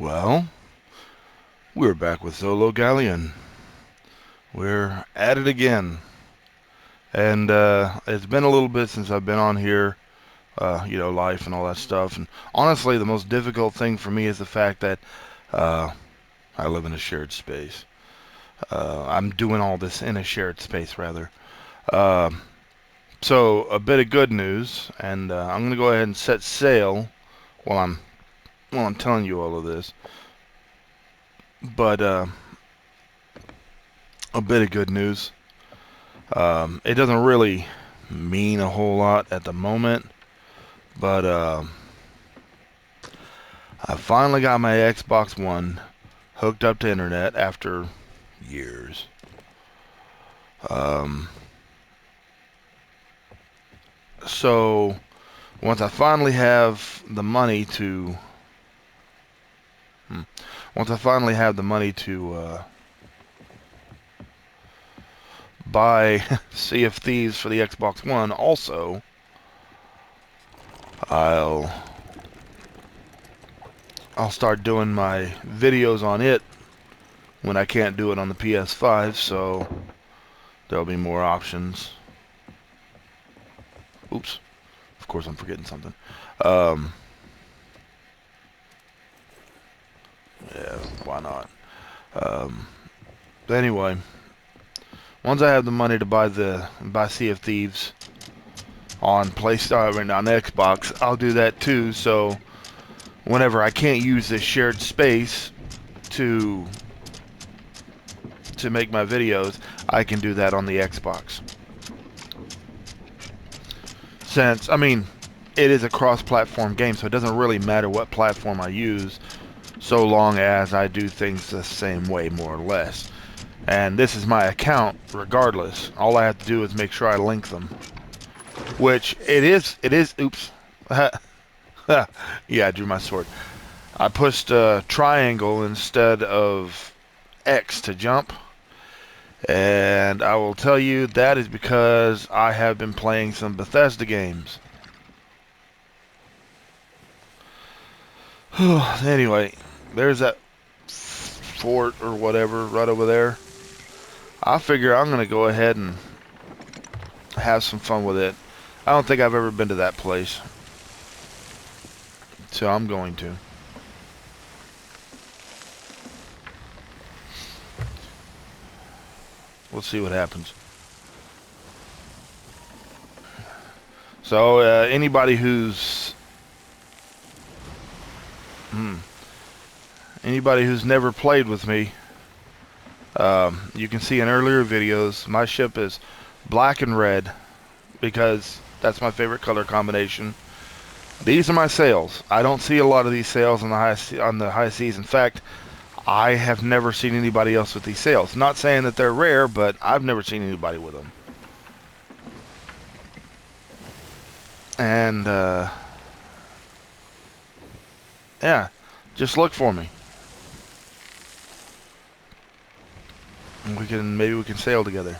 Well, we're back with Solo Galleon. We're at it again. And it's been a little bit since I've been on here, life and all that stuff. And honestly, the most difficult thing for me is the fact that uh, I live in a shared space. I'm doing all this in a shared space, rather. Uh, so, a bit of good news, and I'm going to go ahead and set sail while I'm telling you all of this. But a bit of good news. It doesn't really mean a whole lot at the moment, but I finally got my Xbox One hooked up to internet after years. Um, so once I finally have the money to, hmm, once I finally have the money to buy Sea of Thieves for the Xbox One, also I'll I'll start doing my videos on it when I can't do it on the PS5. So there'll be more options. Oops. Of course, I'm forgetting something. Um, yeah, why not? Um, but anyway, once I have the money to buy Sea of Thieves on PlayStation on Xbox, I'll do that too. So whenever I can't use this shared space to to make my videos, I can do that on the Xbox. Since it is a cross-platform game, so it doesn't really matter what platform I use, so long as I do things the same way, more or less. And this is my account regardless. All I have to do is make sure I link them. Which it is, oops. Yeah, I drew my sword. I pushed triangle instead of X to jump. And I will tell you that is because I have been playing some Bethesda games. Anyway, there's that fort or whatever right over there. I figure I'm going to go ahead and have some fun with it. I don't think I've ever been to that place, so I'm going to. We'll see what happens. So anybody hmm, who's never played with me, you can see in earlier videos my ship is black and red because that's my favorite color combination. These are my sails. I don't see a lot of these sails on the high seas. In fact, I have never seen anybody else with these sails. Not saying that they're rare, but I've never seen anybody with them. And yeah, just look for me. And maybe we can sail together.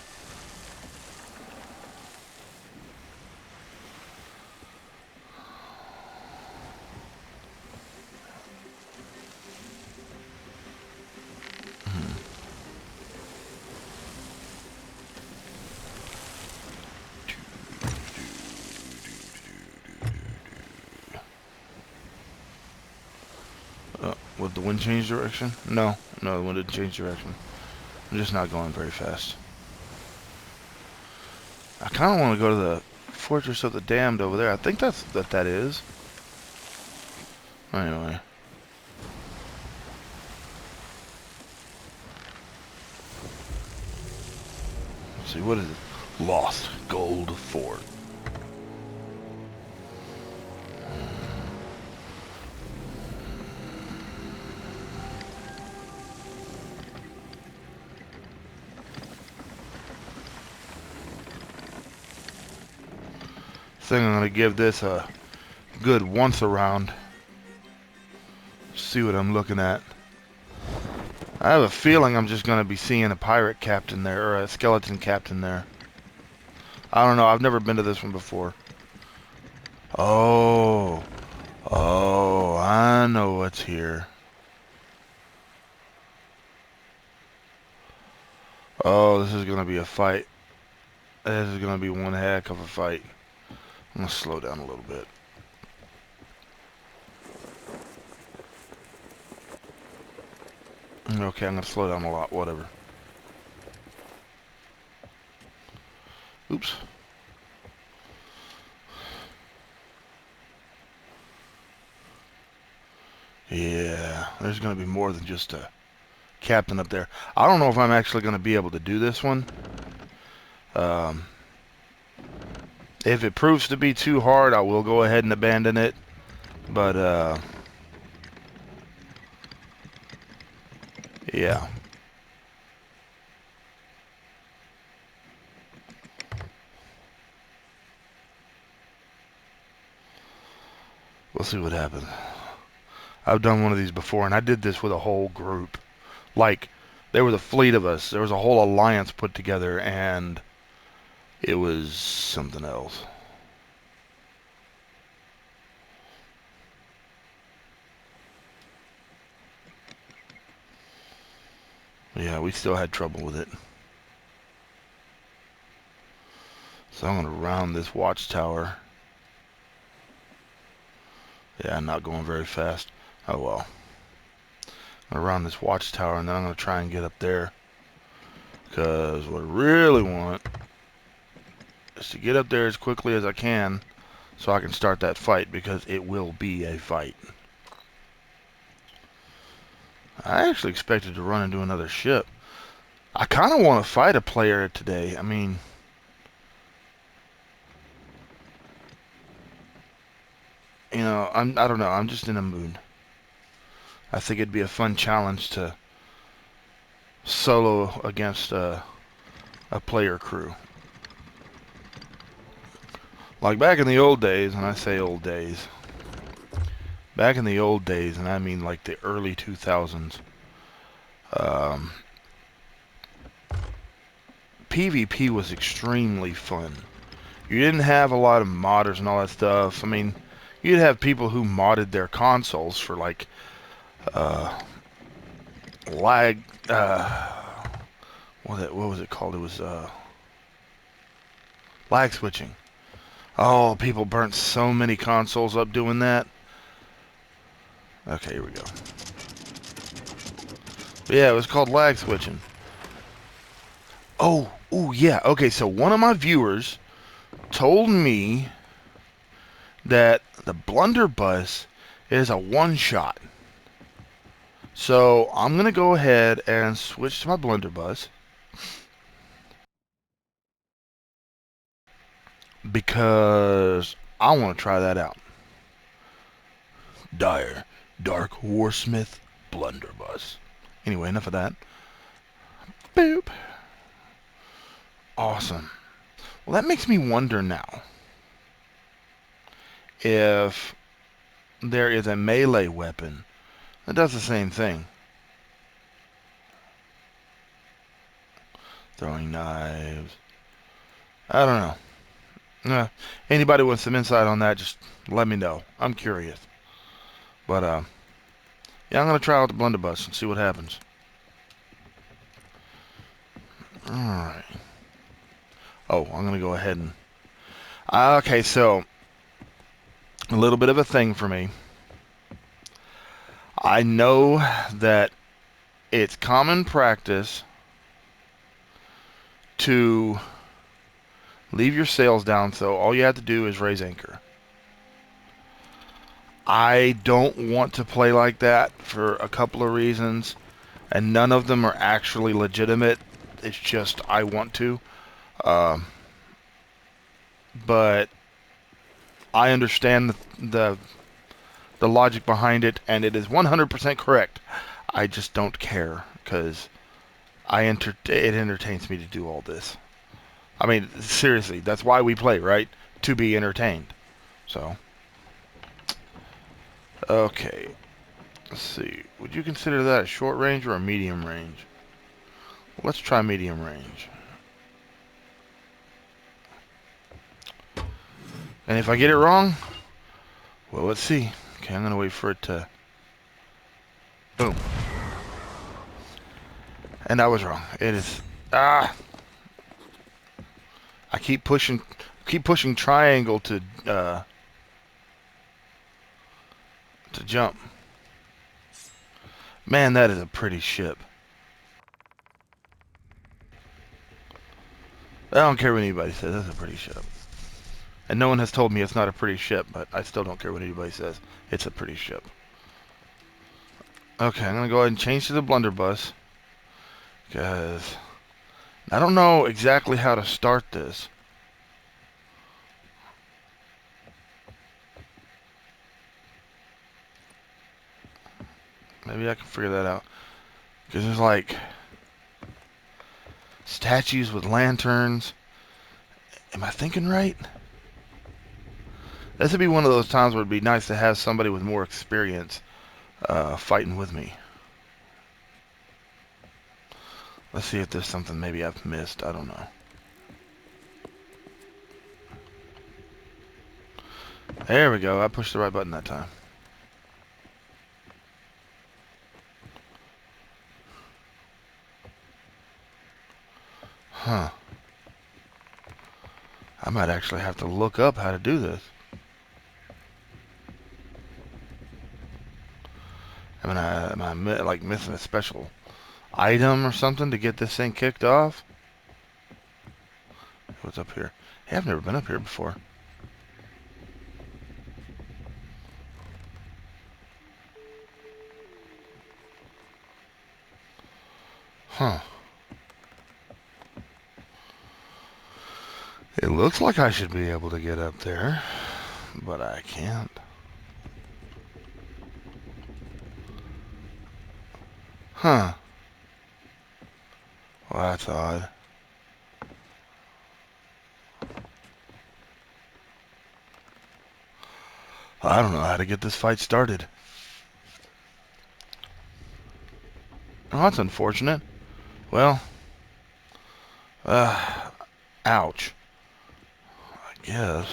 Would the wind change direction? No, the wind didn't change direction. I'm just not going very fast. I kind of want to go to the Fortress of the Damned over there. I think that's what that is. Anyway. Let's see, what is it? Lost Gold Fort. I think I'm going to give this a good once around. See what I'm looking at. I have a feeling I'm just going to be seeing a pirate captain there, or a skeleton captain there. I don't know, I've never been to this one before. Oh, I know what's here. Oh, this is gonna be a fight. This is gonna be one heck of a fight. I'm gonna slow down a little bit. Okay, I'm gonna slow down a lot, whatever. Oops. Yeah, there's gonna be more than just a captain up there. I don't know if I'm actually gonna be able to do this one. Um, if it proves to be too hard, I will go ahead and abandon it. But, yeah. We'll see what happens. I've done one of these before, and I did this with a whole group. Like, there was a fleet of us. There was a whole alliance put together, and it was something else. Yeah, we still had trouble with it. So I'm going to round this watchtower. Yeah, not going very fast. Oh well. I'm going to round this watchtower, and then I'm going to try and get up there. Because what I really want is to get up there as quickly as I can so I can start that fight, because it will be a fight. I actually expected to run into another ship. I kind of want to fight a player today. I mean, you know, I don't know. I'm just in a mood. I think it'd be a fun challenge to solo against a player crew. Like back in the old days, and I say old days, back in the old days, and I mean like the early 2000s, um, PvP was extremely fun. You didn't have a lot of modders and all that stuff. I mean, you'd have people who modded their consoles for like uh, lag. What was it called? It was lag switching. Oh, people burnt so many consoles up doing that. Okay, here we go. But yeah, it was called lag switching. Oh, yeah. Okay, so one of my viewers told me that the blunderbuss is a one-shot. So I'm gonna go ahead and switch to my blunderbuss because I want to try that out. Dire Dark Warsmith Blunderbuss. Anyway, enough of that. Boop. Awesome. Well, that makes me wonder now if there is a melee weapon that does the same thing. Throwing knives. I don't know. Anybody with some insight on that, just let me know. I'm curious. But, yeah, I'm going to try out the blunderbuss and see what happens. Alright. Oh, I'm going to go ahead and... Okay, so, a little bit of a thing for me. I know that it's common practice to leave your sails down, so all you have to do is raise anchor. I don't want to play like that for a couple of reasons, and none of them are actually legitimate. It's just I want to. But I understand the logic behind it, and it is 100% correct. I just don't care, because it entertains me to do all this. I mean, seriously, that's why we play, right? To be entertained. So, okay. Let's see. Would you consider that a short range or a medium range? Let's try medium range. And if I get it wrong, well, let's see. Okay, I'm going to wait for it to... Boom. And I was wrong. It is Ah! I keep pushing triangle to jump. Man, that is a pretty ship. I don't care what anybody says. That's a pretty ship. And no one has told me it's not a pretty ship, but I still don't care what anybody says. It's a pretty ship. Okay, I'm gonna go ahead and change to the blunderbuss, because I don't know exactly how to start this. Maybe I can figure that out. Because there's like statues with lanterns. Am I thinking right? This would be one of those times where it'd be nice to have somebody with more experience fighting with me. Let's see if there's something maybe I've missed. I don't know. There we go. I pushed the right button that time. Huh. I might actually have to look up how to do this. Am I like missing a special item or something to get this thing kicked off? What's up here? Hey, I've never been up here before. Huh. It looks like I should be able to get up there, but I can't. Huh. Well, that's odd. I don't know how to get this fight started. Oh, that's unfortunate. Well, ouch. I guess.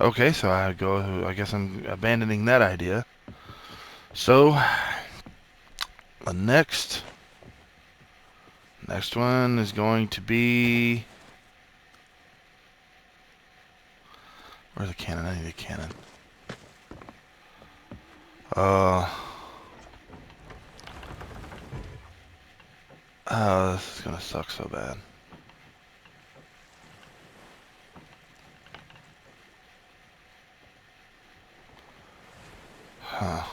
Okay, so I guess I'm abandoning that idea. So, the next one is going to be... Where's the cannon? I need a cannon. Oh, this is gonna suck so bad. Huh.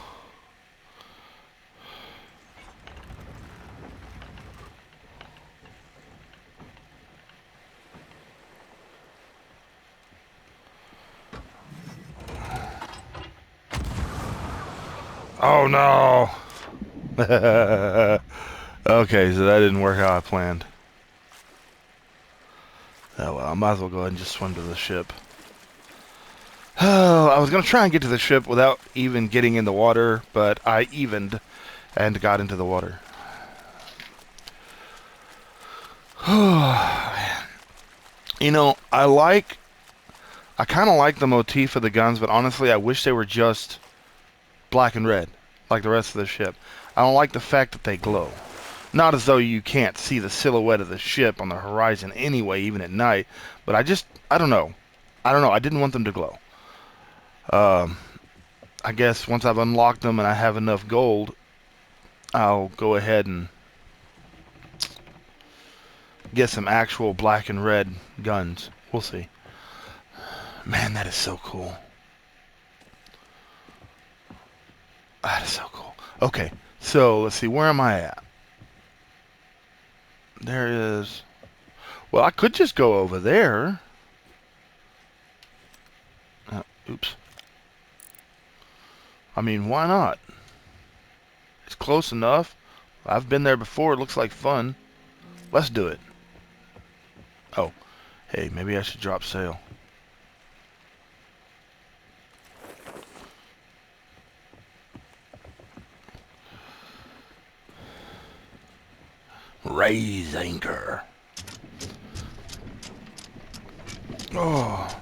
Oh no! Okay, so that didn't work how I planned. Oh well, I might as well go ahead and just swim to the ship. Oh, I was gonna try and get to the ship without even getting in the water, but I evened and got into the water. You know, I kind of like the motif of the guns, but honestly, I wish they were just black and red, like the rest of the ship. I don't like the fact that they glow. Not as though you can't see the silhouette of the ship on the horizon anyway, even at night, but I don't know. I didn't want them to glow. I guess once I've unlocked them and I have enough gold, I'll go ahead and get some actual black and red guns. We'll see. Man, that is so cool. That is so cool. Okay, so let's see. Where am I at? There is... Well, I could just go over there. Oops. I mean, why not? It's close enough. I've been there before. It looks like fun. Let's do it. Oh, hey, maybe I should drop sail. Raise anchor. Oh,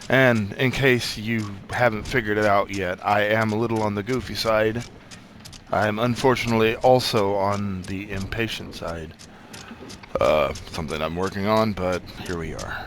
and in case you haven't figured it out yet, I am a little on the goofy side. I'm unfortunately also on the impatient side. Something I'm working on, but here we are.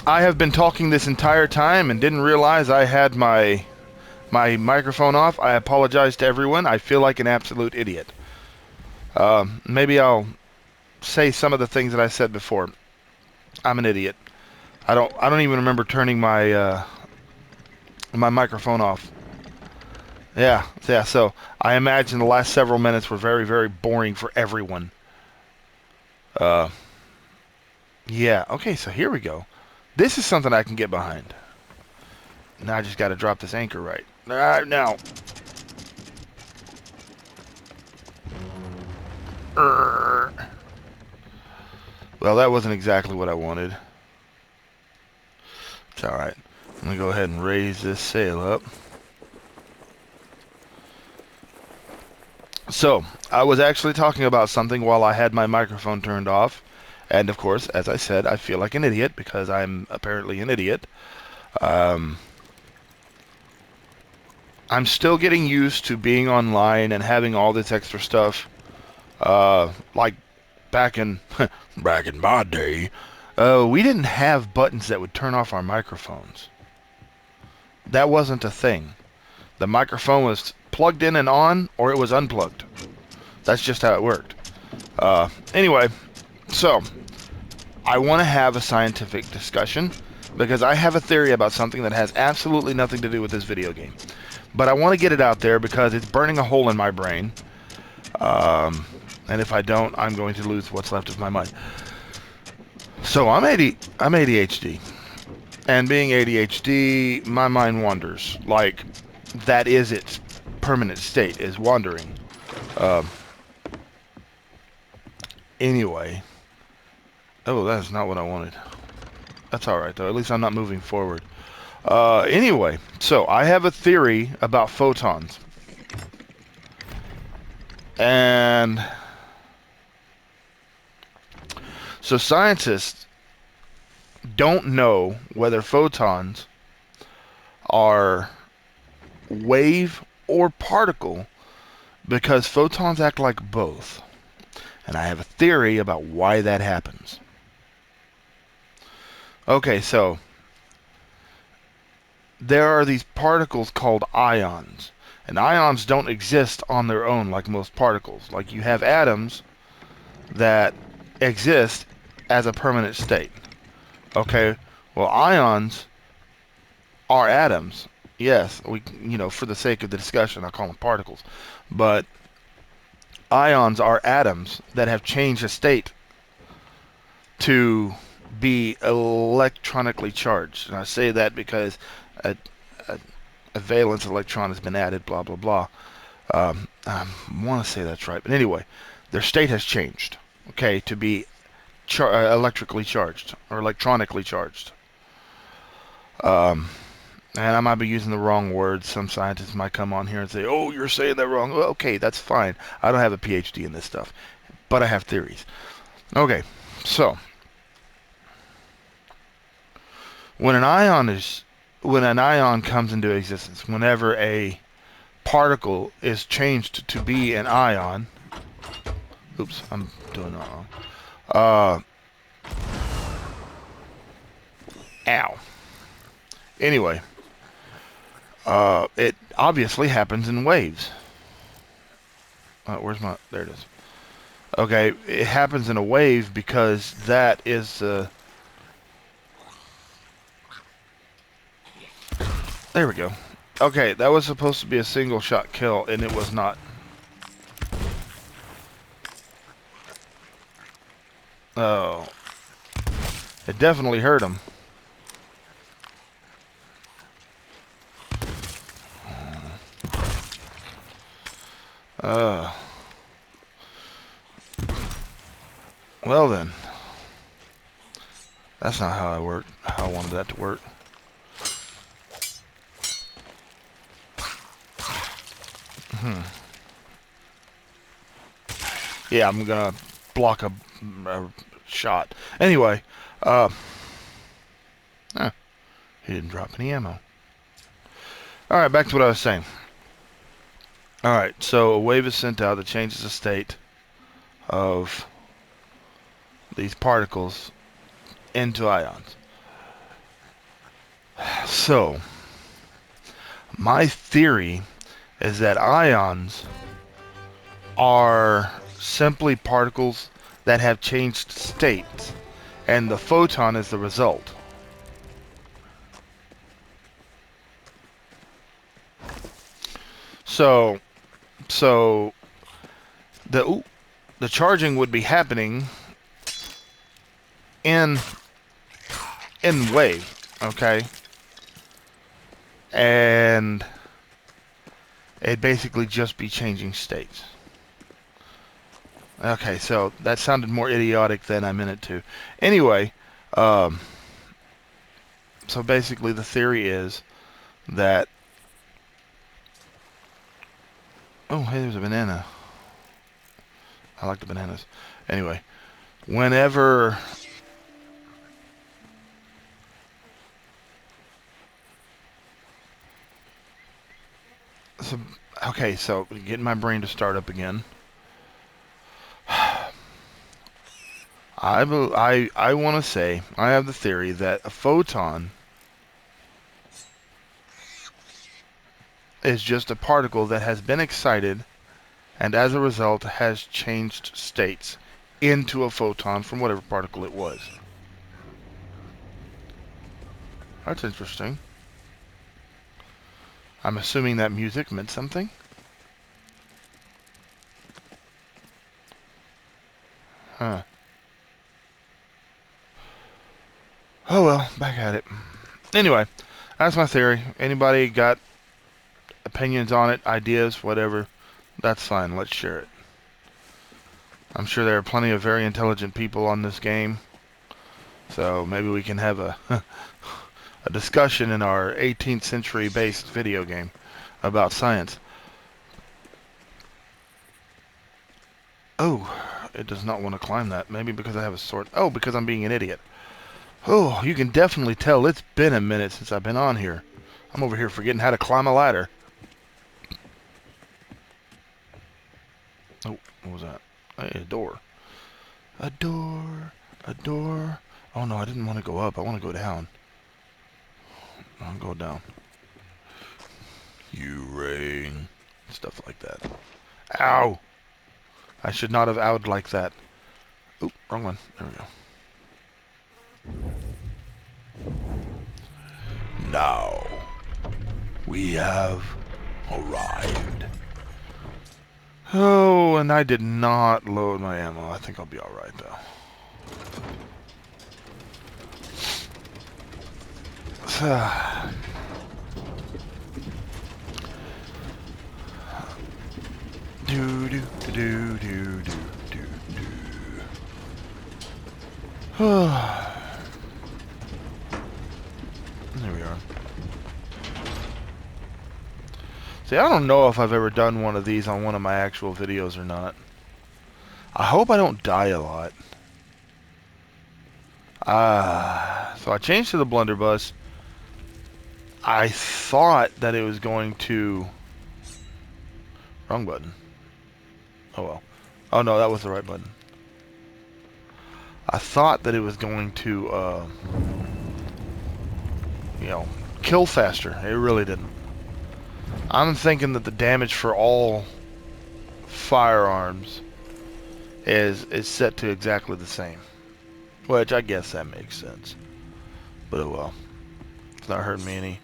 I have been talking this entire time and didn't realize I had my microphone off. I apologize to everyone. I feel like an absolute idiot. Maybe I'll say some of the things that I said before. I'm an idiot. I don't even remember turning my microphone off. Yeah. So I imagine the last several minutes were very, very boring for everyone. Uh, yeah. Okay. So here we go. This is something I can get behind. Now I just got to drop this anchor right. All right now. Well, that wasn't exactly what I wanted. It's all right. I'm gonna go ahead and raise this sail up. So, I was actually talking about something while I had my microphone turned off. And of course, as I said, I feel like an idiot because I'm apparently an idiot. Um, I'm still getting used to being online and having all this extra stuff. Like back in back in my day, we didn't have buttons that would turn off our microphones. That wasn't a thing. The microphone was plugged in and on, or it was unplugged. That's just how it worked. Anyway, so I want to have a scientific discussion because I have a theory about something that has absolutely nothing to do with this video game. But I want to get it out there because it's burning a hole in my brain. And if I don't, I'm going to lose what's left of my mind. So I'm ADHD. And being ADHD, my mind wanders. Like, that is its permanent state, is wandering. Anyway. Oh, that's not what I wanted. That's alright, though. At least I'm not moving forward. Anyway, so I have a theory about photons. And so scientists don't know whether photons are wave or particle because photons act like both. And I have a theory about why that happens. Okay, so there are these particles called ions. And ions don't exist on their own like most particles. Like you have atoms that exist as a permanent state. Okay, well, ions are atoms. Yes, for the sake of the discussion, I call them particles. But ions are atoms that have changed a state to be electronically charged. And I say that because a valence electron has been added, blah, blah, blah. I want to say that's right. But anyway, their state has changed, okay, to be electrically charged or electronically charged. And I might be using the wrong words. Some scientists might come on here and say, oh, you're saying that wrong. Well, okay, that's fine. I don't have a PhD in this stuff, but I have theories. Okay, so when an ion comes into existence, whenever a particle is changed to be an ion, oops, I'm doing that wrong. Ow. Anyway, it obviously happens in waves. There it is. Okay, it happens in a wave because that is there we go. Okay, that was supposed to be a single shot kill, and it was not. Oh. It definitely hurt him. Well then. That's not how I wanted that to work. Yeah, I'm gonna block a shot. Anyway, he didn't drop any ammo. Alright, back to what I was saying. Alright, so a wave is sent out that changes the state of these particles into ions. So, my theory is that ions are simply particles that have changed states, and the photon is the result. So, so the charging would be happening in wave, okay, and it'd basically just be changing states. Okay, so that sounded more idiotic than I meant it to. Anyway, um, so basically the theory is that... Oh, hey, there's a banana. I like the bananas. Anyway, whenever... So, okay, so getting my brain to start up again. I want to say, I have the theory that a photon is just a particle that has been excited and as a result has changed states into a photon from whatever particle it was. That's interesting. I'm assuming that music meant something? Huh. Oh well, back at it. Anyway, that's my theory. Anybody got opinions on it, ideas, whatever, that's fine. Let's share it. I'm sure there are plenty of very intelligent people on this game, so maybe we can have a a discussion in our 18th century based video game about science. Oh, it does not want to climb that. Maybe because I have a sword. Oh, because I'm being an idiot. Oh, you can definitely tell it's been a minute since I've been on here. I'm over here forgetting how to climb a ladder. Oh, what was that? Hey, a door. A door. A door. Oh no, I didn't want to go up. I want to go down. I'll go down. You ring. Stuff like that. Ow! I should not have owed like that. Oh, wrong one. There we go. Now, we have arrived. Oh, and I did not load my ammo. I think I'll be alright, though. Do do do do do do do. There we are. See, I don't know if I've ever done one of these on one of my actual videos or not. I hope I don't die a lot. So I changed to the blunderbuss. I thought that it was going to... Wrong button. Oh well. Oh no, that was the right button. I thought that it was going to, you know, kill faster. It really didn't. I'm thinking that the damage for all firearms is set to exactly the same. Which I guess that makes sense. But oh well. It's not hurting me any.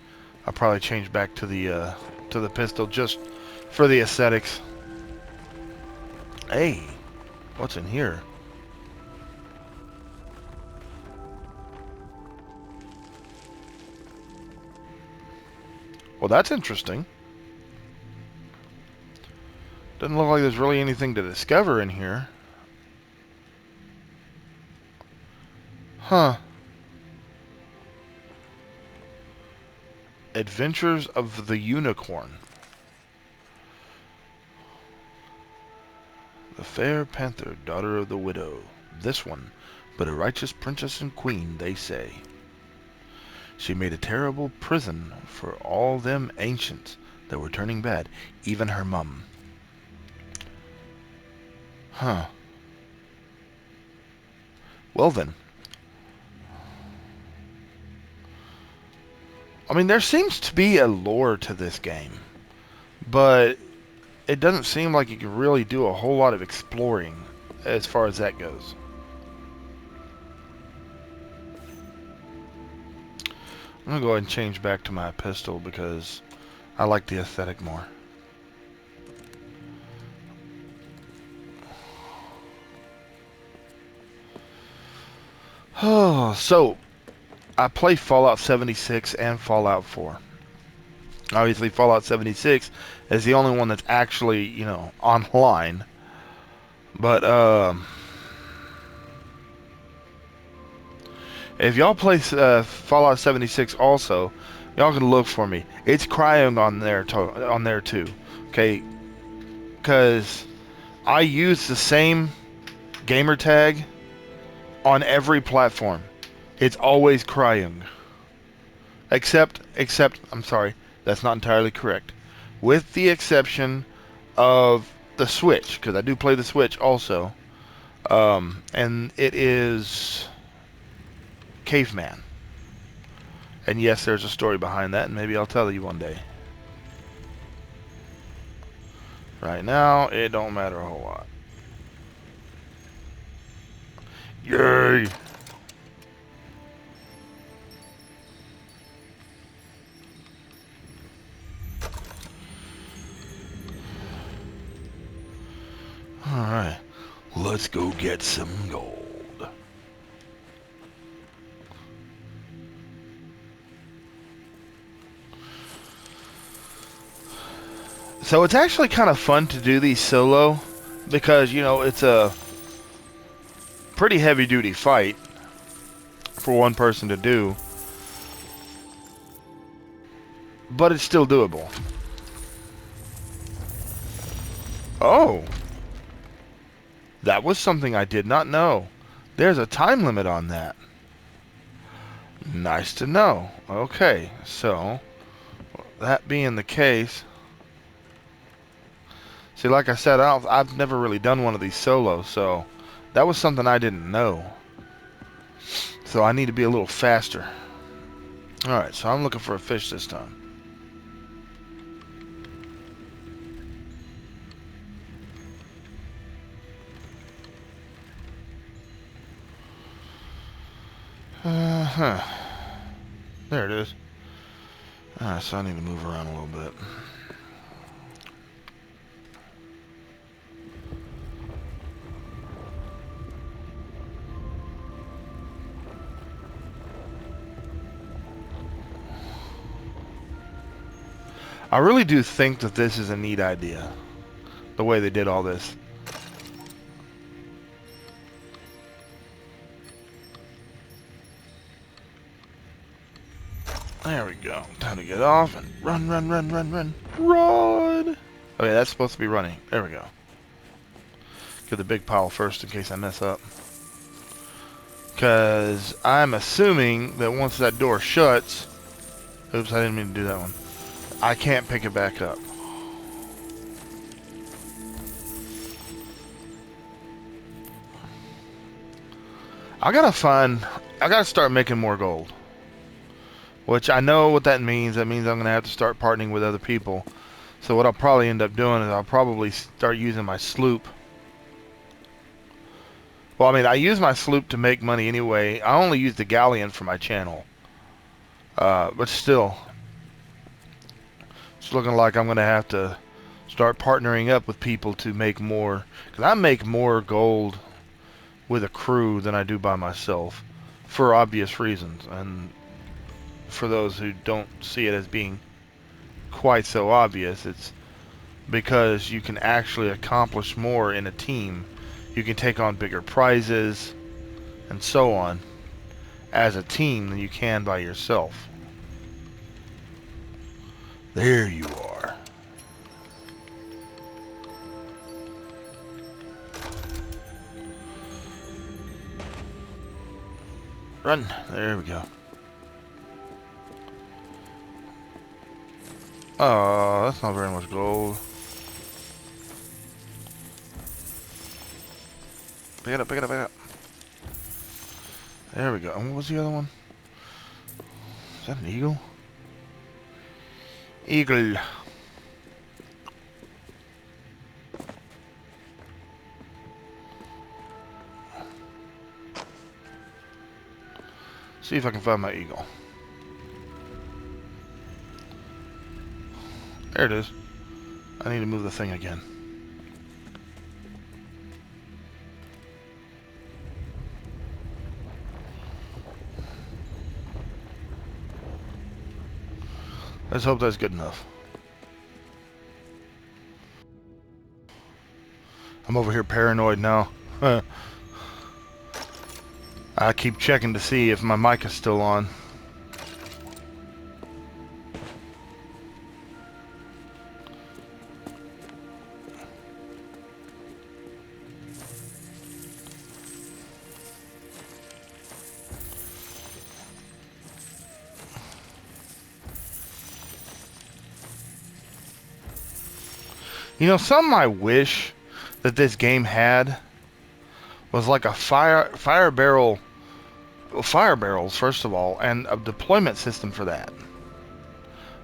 I'll probably change back to the pistol just for the aesthetics. Hey, what's in here? Well, that's interesting. Doesn't look like there's really anything to discover in here. Huh. Adventures of the Unicorn. The fair panther, daughter of the widow. This one, but a righteous princess and queen, they say. She made a terrible prison for all them ancients that were turning bad, even her mum. Huh. Well then. I mean, there seems to be a lore to this game, but it doesn't seem like you can really do a whole lot of exploring as far as that goes. I'm gonna go ahead and change back to my pistol because I like the aesthetic more. Oh, so I play Fallout 76 and Fallout 4. Obviously, Fallout 76 is the only one that's actually, you know, online. But if y'all play Fallout 76 also, y'all can look for me. It's Crying on there too. Okay, because I use the same gamer tag on every platform. It's always Crying. Except, I'm sorry, that's not entirely correct. With the exception of the Switch, because I do play the Switch also. And it is Caveman. And yes, there's a story behind that, and maybe I'll tell you one day. Right now, it don't matter a whole lot. Yay! Alright, let's go get some gold. So it's actually kind of fun to do these solo, because, you know, it's a pretty heavy-duty fight for one person to do, but it's still doable. Oh! That was something I did not know. There's a time limit on that. Nice to know. Okay, so that being the case, see, like I said, I've never really done one of these solo, so that was something I didn't know. So I need to be a little faster. Alright, so I'm looking for a fish this time. Uh-huh. There it is. Alright, so I need to move around a little bit. I really do think that this is a neat idea, the way they did all this. There we go. Time to get off and run, run, run, run, run, run! Okay, that's supposed to be running. There we go. Get the big pile first in case I mess up. Because I'm assuming that once that door shuts... Oops, I didn't mean to do that one. I can't pick it back up. I gotta start making more gold. Which I know what that means. That means I'm gonna have to start partnering with other people. So what I'll probably end up doing is I'll probably start using my sloop. Well, I mean, I use my sloop to make money anyway. I only use the galleon for my channel. But still, it's looking like I'm gonna have to start partnering up with people to make more. Because I make more gold with a crew than I do by myself. For obvious reasons. And for those who don't see it as being quite so obvious, it's because you can actually accomplish more in a team. You can take on bigger prizes and so on as a team than you can by yourself. There you are. Run. There we go. Oh, that's not very much gold. Pick it up, pick it up, pick it up. There we go. And what was the other one? Is that an eagle? Eagle. See if I can find my eagle. There it is. I need to move the thing again. Let's hope that's good enough. I'm over here paranoid now. I keep checking to see if my mic is still on. You know, something I wish that this game had was like a fire barrels first of all, and a deployment system for that.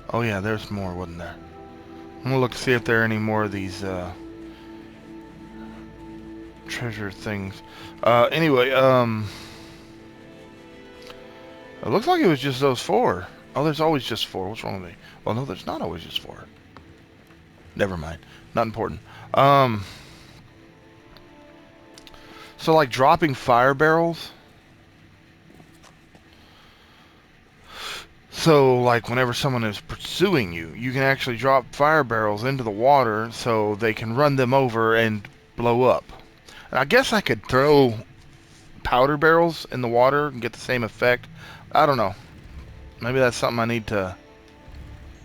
Oh yeah, there's more, wasn't there? I'm gonna look to see if there are any more of these treasure things. Anyway, it looks like it was just those 4. Oh, there's always just 4. What's wrong with me? Well, no, there's not always just 4. Never mind. Not important. So like dropping fire barrels. So like whenever someone is pursuing you, you can actually drop fire barrels into the water so they can run them over and blow up. And I guess I could throw powder barrels in the water and get the same effect. I don't know. Maybe that's something I need to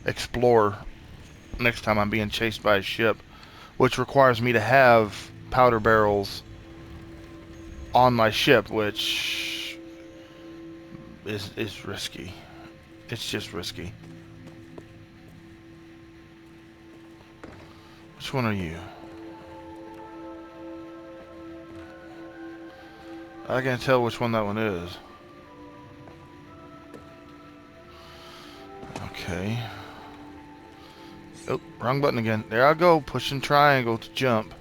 explore next time I'm being chased by a ship, which requires me to have powder barrels on my ship, which is risky. It's just risky. Which one are you? I can't tell which one that one is. Okay. Oh, wrong button again. There I go, pushing triangle to jump.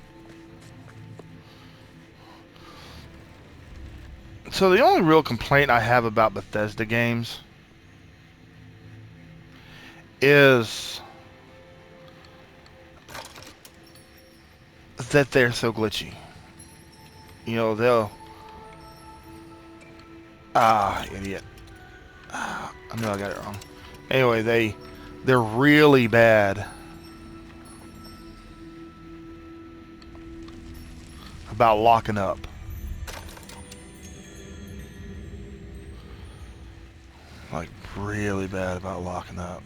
So the only real complaint I have about Bethesda games is that they're so glitchy. You know, they'll... idiot. I knew I got it wrong. Anyway, they're really bad about locking up. Like, really bad about locking up.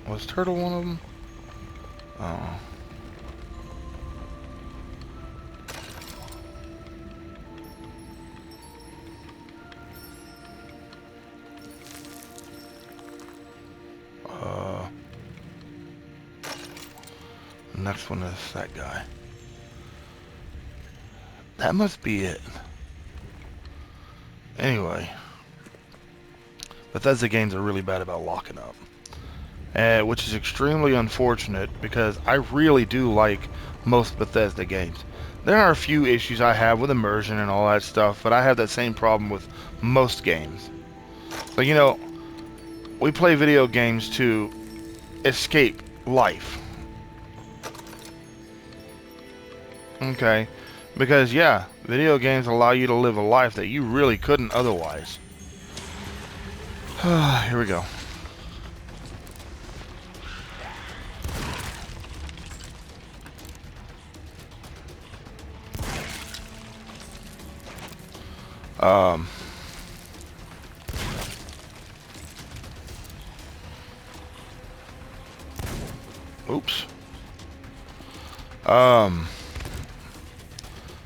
Was Turtle one of them? Oh. The next one is that guy. That must be it. Anyway. Bethesda games are really bad about locking up. Which is extremely unfortunate because I really do like most Bethesda games. There are a few issues I have with immersion and all that stuff, but I have that same problem with most games. But you know, we play video games to escape life. Okay? Because yeah, video games allow you to live a life that you really couldn't otherwise. Here we go. Oops.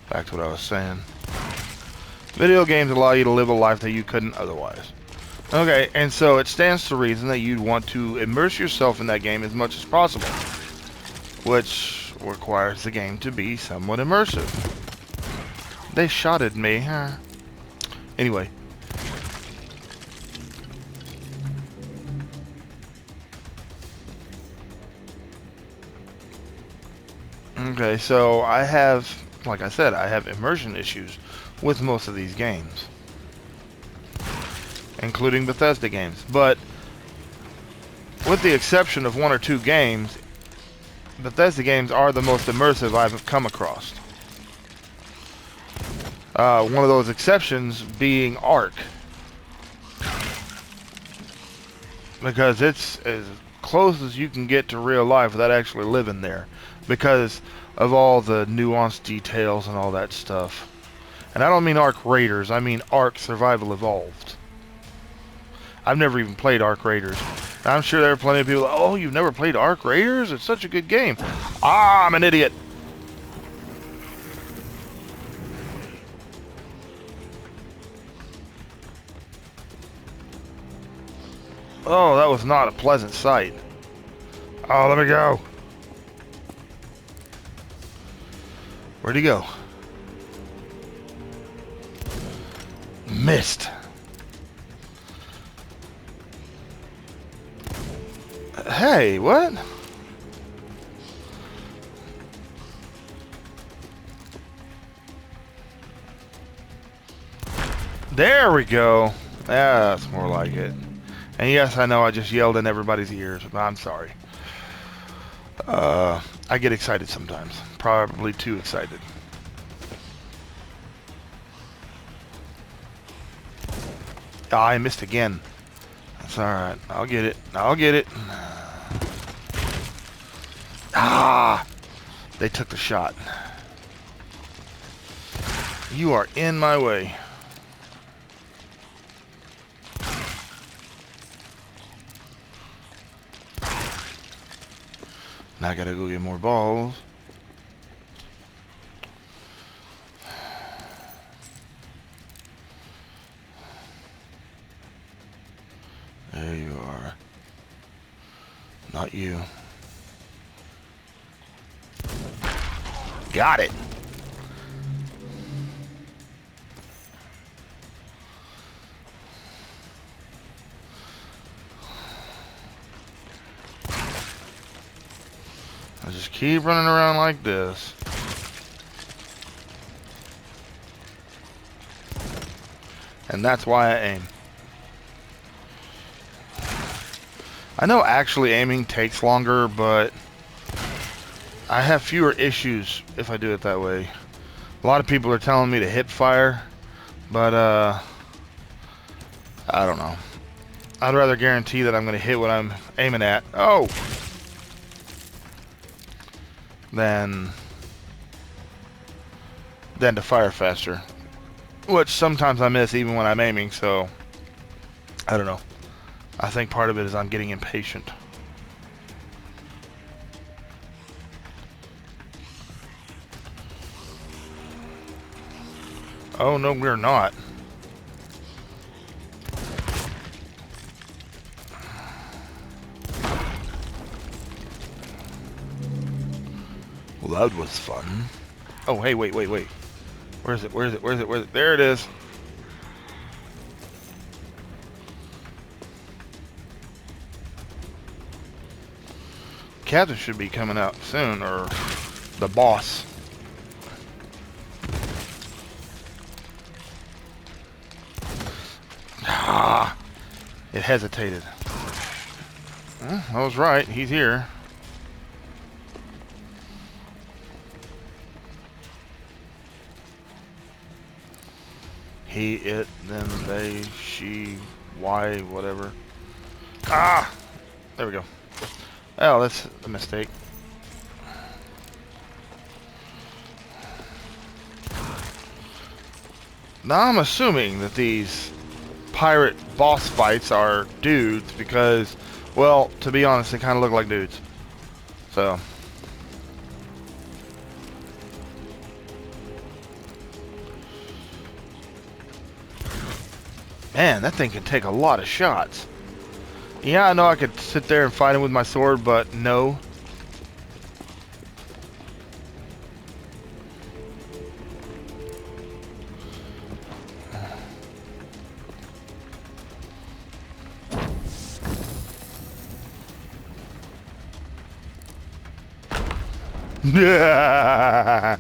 Back to what I was saying. Video games allow you to live a life that you couldn't otherwise. Okay, and so it stands to reason that you'd want to immerse yourself in that game as much as possible, which requires the game to be somewhat immersive. They shot at me. Huh? Anyway. Okay, so I have, like I said, I have immersion issues with most of these games, including Bethesda games. But with the exception of one or two games, Bethesda games are the most immersive I've come across. One of those exceptions being Ark, because it's as close as you can get to real life without actually living there, because of all the nuanced details and all that stuff. And I don't mean Ark Raiders, I mean Ark Survival Evolved. I've never even played Ark Raiders. And I'm sure there are plenty of people, oh, you've never played Ark Raiders? It's such a good game. Ah, I'm an idiot. Oh, that was not a pleasant sight. Oh, let me go. Where'd he go? Missed. Hey, what? There we go. That's more like it. And yes, I know I just yelled in everybody's ears, but I'm sorry. I get excited sometimes. Probably too excited. Oh, I missed again. That's alright. I'll get it. I'll get it. Ah! They took the shot. You are in my way. Now I gotta go get more balls. There you are. Not you. Got it. I just keep running around like this. And that's why I aim. I know actually aiming takes longer, but I have fewer issues if I do it that way. A lot of people are telling me to hip fire, but I don't know. I'd rather guarantee that I'm going to hit what I'm aiming at. Oh! Than to fire faster. Which sometimes I miss even when I'm aiming, so I don't know. I think part of it is I'm getting impatient. Oh no, we're not. Well, that was fun. Oh, hey, wait. Where is it? There it is. Captain should be coming out soon, or the boss. Ah, it hesitated. Well, I was right. He's here. He, it, them, they, she, why, whatever. Ah! There we go. Oh, that's a mistake. Now I'm assuming that these pirate boss fights are dudes because, well, to be honest, they kind of look like dudes. So... Man, that thing can take a lot of shots. Yeah, I know I could sit there and fight him with my sword, but no. Yeah,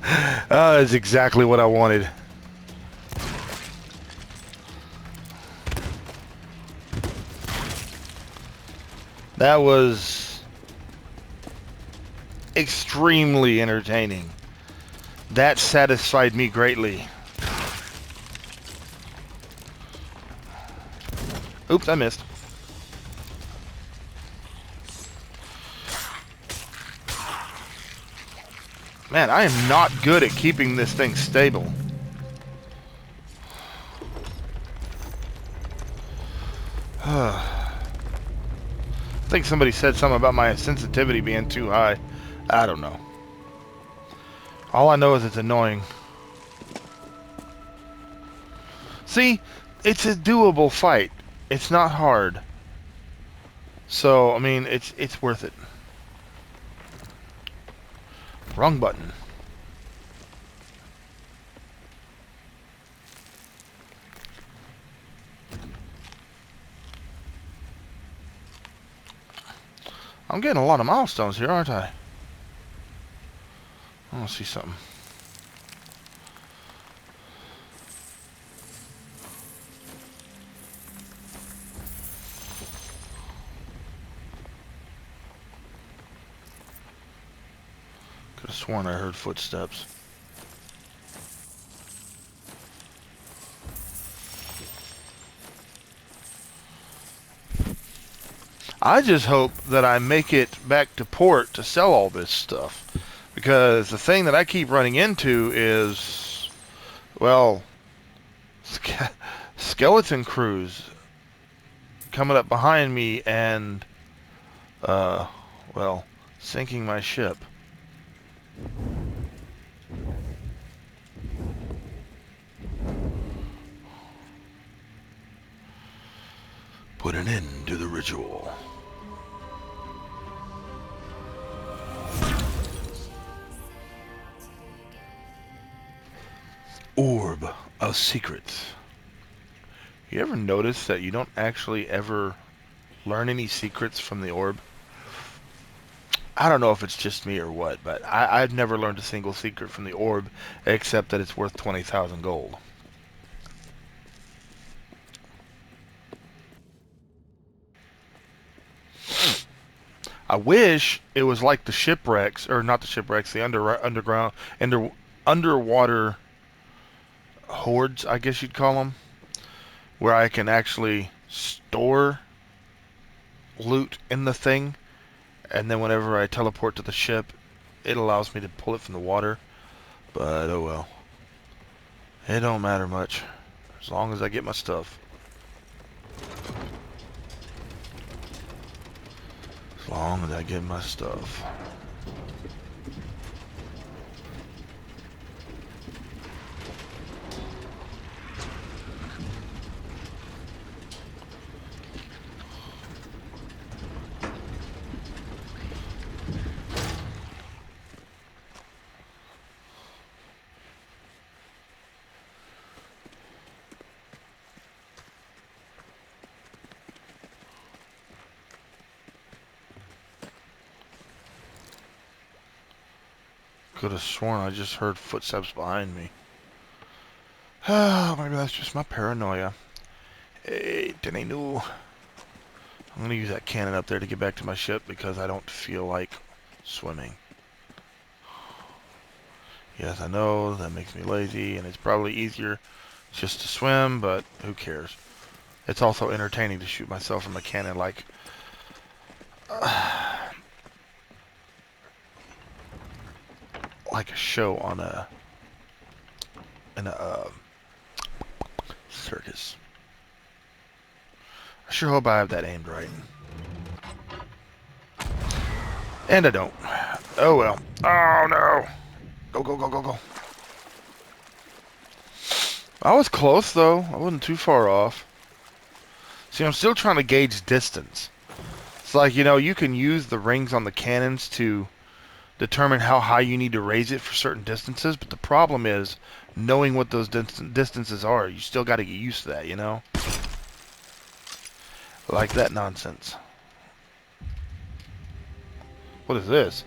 that's exactly what I wanted. That was extremely entertaining. That satisfied me greatly. Oops, I missed. Man, I am not good at keeping this thing stable. I think somebody said something about my sensitivity being too high. I don't know. All I know is it's annoying. See, it's a doable fight. It's not hard. So, I mean, it's worth it. Wrong button. I'm getting a lot of milestones here, aren't I? I want to see something. Could have sworn I heard footsteps. I just hope that I make it back to port to sell all this stuff. Because the thing that I keep running into is, well, skeleton crews coming up behind me and, well, sinking my ship. Put an end to the ritual. Orb of Secrets. You ever notice that you don't actually ever learn any secrets from the orb? I don't know if it's just me or what, but I've never learned a single secret from the orb except that it's worth 20,000 gold. I wish it was like the shipwrecks, or not the shipwrecks, the underwater hordes, I guess you'd call them, where I can actually store loot in the thing, and then whenever I teleport to the ship, it allows me to pull it from the water. But oh well, it don't matter much as long as I get my stuff. As long as I get my stuff. Could have sworn I just heard footsteps behind me. Maybe that's just my paranoia. Hey, Tenenu. I'm going to use that cannon up there to get back to my ship because I don't feel like swimming. Yes, I know that makes me lazy, and it's probably easier just to swim, but who cares? It's also entertaining to shoot myself from a cannon like a show on in a circus. I sure hope I have that aimed right. And I don't. Oh well. Oh no. Go, go, go, go, go. I was close though. I wasn't too far off. See, I'm still trying to gauge distance. It's like, you know, you can use the rings on the cannons to determine how high you need to raise it for certain distances, but the problem is knowing what those distances are. You still got to get used to that, you know? Like that nonsense. What is this?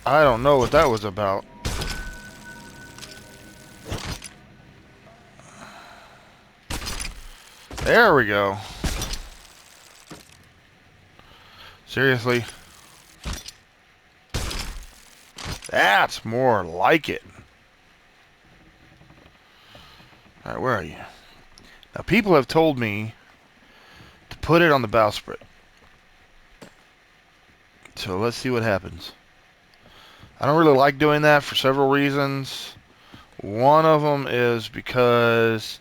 I don't know what that was about. There we go. Seriously? That's more like it. Alright, where are you? Now, people have told me to put it on the bowsprit. So let's see what happens. I don't really like doing that for several reasons. One of them is because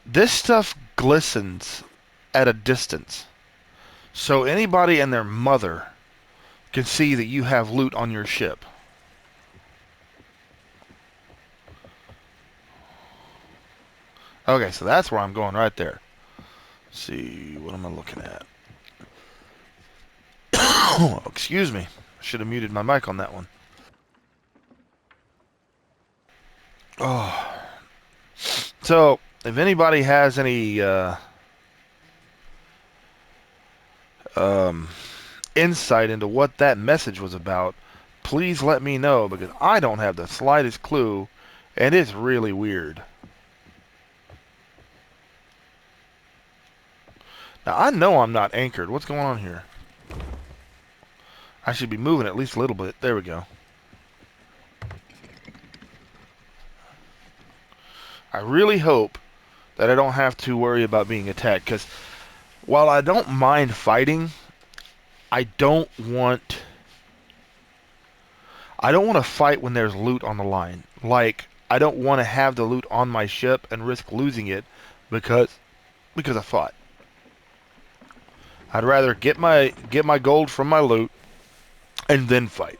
this stuff glistens at a distance. So anybody and their mother can see that you have loot on your ship. Okay, so that's where I'm going right there. Let's see, what am I looking at? Oh, excuse me. I should have muted my mic on that one. Oh. So, if anybody has any um, insight into what that message was about, please let me know, because I don't have the slightest clue, and it's really weird. Now, I know I'm not anchored. What's going on here? I should be moving at least a little bit. There we go. I really hope that I don't have to worry about being attacked, because while I don't mind fighting, I don't want to fight when there's loot on the line. Like, I don't want to have the loot on my ship and risk losing it because I fought. I'd rather get my gold from my loot and then fight.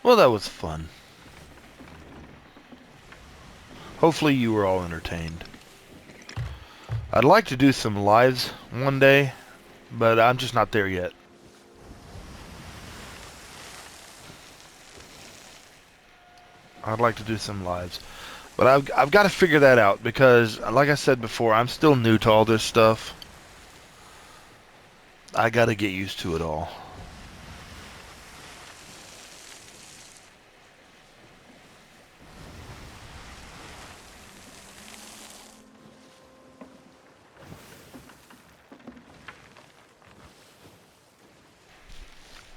Well, that was fun. Hopefully you were all entertained. I'd like to do some lives one day, but I'm just not there yet. I'd like to do some lives. But I've got to figure that out because, like I said before, I'm still new to all this stuff. I got to get used to it all.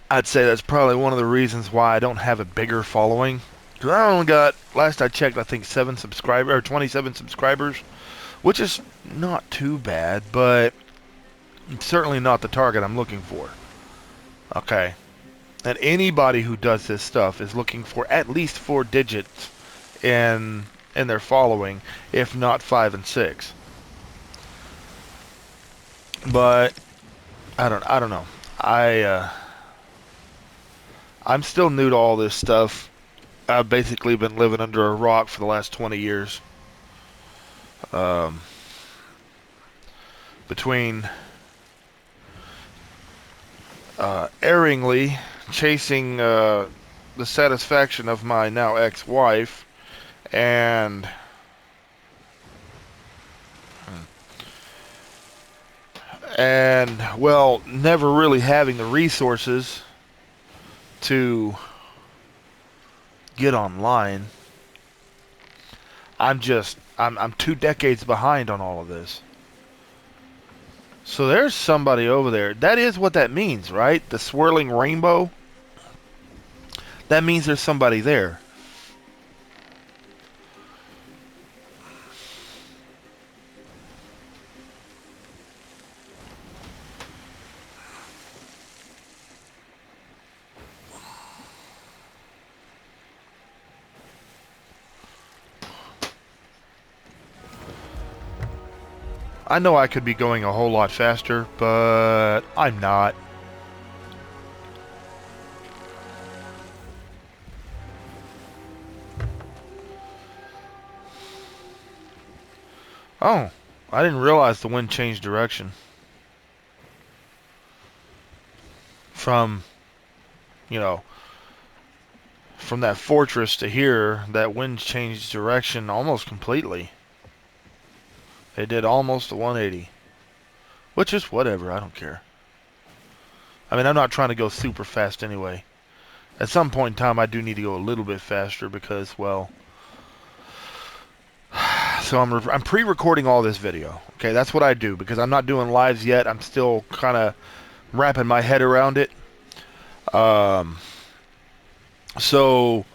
I'd say that's probably one of the reasons why I don't have a bigger following. Because I only got, last I checked, I think 27 subscribers, which is not too bad, but certainly not the target I'm looking for. Okay. And anybody who does this stuff is looking for at least 4 digits in their following, if not 5 and 6. But I don't know. I'm still new to all this stuff. I've basically been living under a rock for the last 20 years. Between erringly chasing the satisfaction of my now ex-wife and well, never really having the resources to get online. I'm 2 decades behind on all of this. So there's somebody over there. That is what that means, right? The swirling rainbow. That means there's somebody there. I know I could be going a whole lot faster, but I'm not. Oh, I didn't realize the wind changed direction. From you know, from that fortress to here, that wind changed direction almost completely. It did almost a 180. Which is whatever, I don't care. I mean, I'm not trying to go super fast anyway. At some point in time, I do need to go a little bit faster because, well... So I'm pre-recording all this video. Okay, that's what I do because I'm not doing lives yet. I'm still kind of wrapping my head around it. So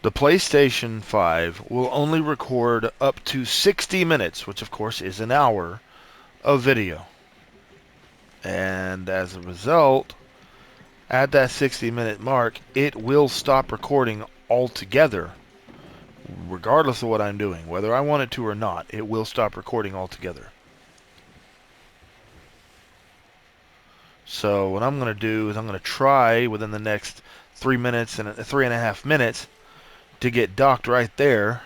the PlayStation 5 will only record up to 60 minutes, which of course is an hour, of video. And as a result, at that 60-minute mark, it will stop recording altogether. Regardless of what I'm doing, whether I want it to or not, it will stop recording altogether. So what I'm going to do is I'm going to try within the next 3 minutes and 3.5 minutes to get docked right there.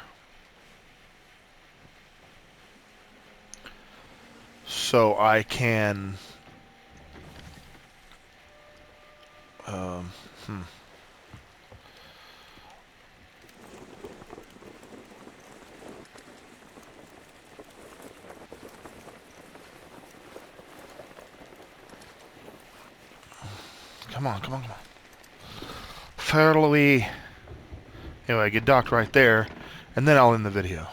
So I can... Come on, come on, come on. Fairly. Anyway, get docked right there, and then I'll end the video.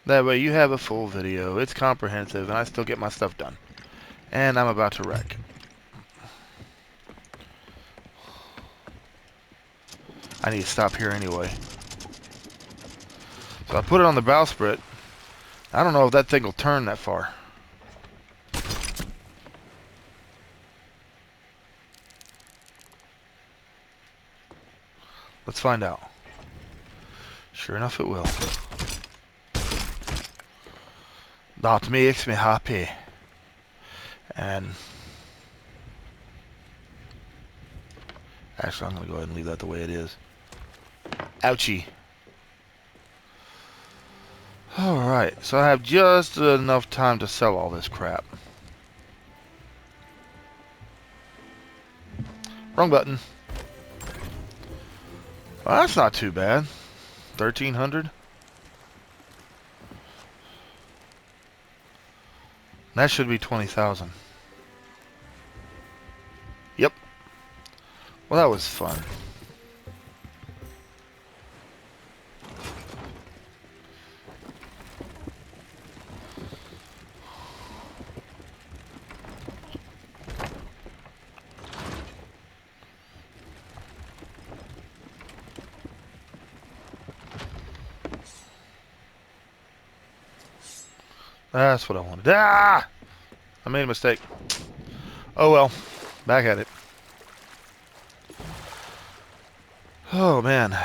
That way you have a full video, it's comprehensive, and I still get my stuff done. And I'm about to wreck. I need to stop here anyway. So I put it on the bowsprit. I don't know if that thing will turn that far. Let's find out. Sure enough it will. That makes me happy. And actually I'm going to go ahead and leave that the way it is. Ouchie. Alright, so I have just enough time to sell all this crap. Wrong button. Well, that's not too bad. 1,300. That should be 20,000. Yep. Well, that was fun. That's what I wanted. Ah! I made a mistake. Oh well. Back at it. Oh man.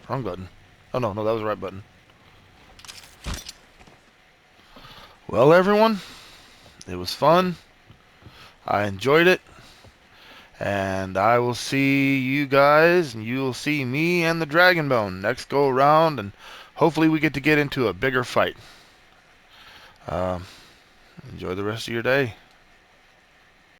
Wrong button. Oh no, that was the right button. Well everyone, it was fun. I enjoyed it. And I will see you guys, and you'll see me and the Dragonbone next go around, and hopefully we get to get into a bigger fight. Enjoy the rest of your day.